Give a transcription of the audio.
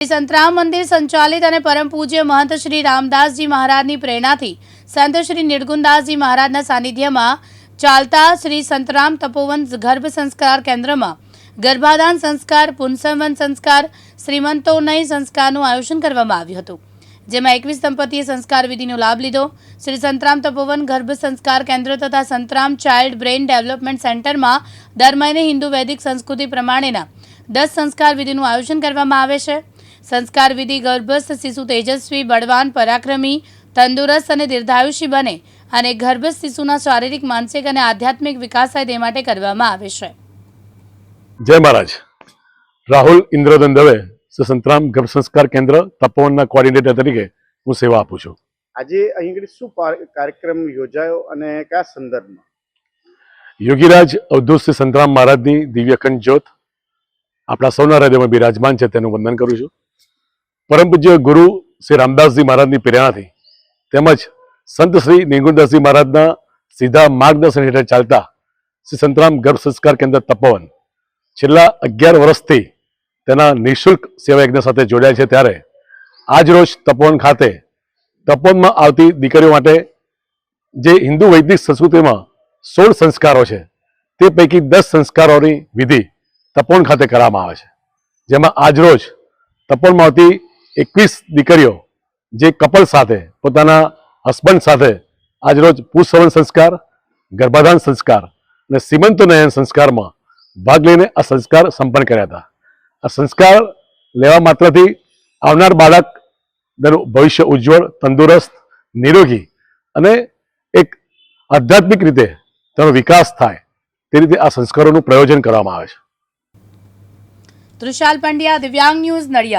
સંતરામ મંદિર સંચાલિત અને પરમ પૂજ્ય મહંત શ્રી રામદાસજી મહારાજની પ્રેરણાથી સંત શ્રી નિર્ગુણદાસજી મહારાજના સાનિધ્યમાં ચાલતા શ્રી સંતરામ તપોવન ગર્ભ સંસ્કાર કેન્દ્રમાં ગર્ભાધાન સંસ્કાર, પુંસવન સંસ્કાર, શ્રીમંતોનય સંસ્કારનું આયોજન કરવામાં આવ્યું હતું, જેમાં 21 દંપતીએ સંસ્કાર વિધિનો લાભ લીધો। શ્રી સંતરામ તપોવન ગર્ભ સંસ્કાર કેન્દ્ર તથા સંતરામ ચાઇલ્ડ બ્રેઇન ડેવલપમેન્ટ સેન્ટરમાં દર મહિને હિન્દુ વૈદિક સંસ્કૃતિ પ્રમાણેના 10 સંસ્કાર વિધિનું આયોજન કરવામાં આવે છે। સંસ્કાર વિધિ ગર્ભસ્થ શિશુ તેજસ્વી, બળવાન, પરાક્રમી, તંદુરસ્ત અને દીર્ઘાયુષી બને અને ગર્ભસ્થ શિશુના શારીરિક, માનસિક અને આધ્યાત્મિક વિકાસ થાય તે માટે કરવામાં આવે છે। જય મહારાજ। રાહુલ ઇન્દ્રદન દવે સંતરામ ગર્ભ સંસ્કાર કેન્દ્ર તપોવનના કોઓર્ડિનેટર તરીકે હું સેવા આપું છું। આજે અહીં આગળ શું કાર્યક્રમ યોજાયો અને કયા સંદર્ભમાં? યોગીરાજ અવધૂત શ્રી સંતરામ મહારાજની દિવ્યખંડ જ્યોત આપણા સૌના હૃદયમાં બિરાજમાન છે, તેનું વંદન કરું છું। પરમ પૂજ્ય ગુરુ શ્રી રામદાસજી મહારાજની પ્રેરણાથી તેમજ સંત શ્રી નિર્ગુણદાસજી મહારાજના સીધા માર્ગદર્શન હેઠળ ચાલતા શ્રી સંતરામ ગર્ભ સંસ્કાર કેન્દ્ર તપોવન છેલ્લા 11 વર્ષથી તેના નિઃશુલ્ક સેવા યજ્ઞ સાથે જોડાયેલ છે। ત્યારે આજ રોજ તપોવન ખાતે તપોવનમાં આવતી દીકરીઓ માટે જે હિન્દુ વૈદિક સંસ્કૃતિમાં 16 સંસ્કારો છે તે પૈકી 10 સંસ્કારોની વિધિ તપોવન ખાતે કરવામાં આવે છે, જેમાં આજ રોજ તપોવનમાં આવતી 21 દીકરીઓ જે કપલ સાથે પોતાના હસબન્ડ સાથે આજ રોજ પુંસવન સંસ્કાર, ગર્ભાધાન સંસ્કાર અને શ્રીમંતોનયન સંસ્કારમાં ભાગ લઈને આ સંસ્કાર સંપન્ન કર્યા હતા। આ સંસ્કાર લેવા માત્રથી આવનાર બાળકનું ભવિષ્ય ઉજ્જવળ, તંદુરસ્ત, નિરોગી અને એક આધ્યાત્મિક રીતે તેનો વિકાસ થાય તે રીતે આ સંસ્કારોનું પ્રયોજન કરવામાં આવે છે। તૃષાલ પંડ્યા, દિવ્યાંગ ન્યૂઝ, નડિયાદ।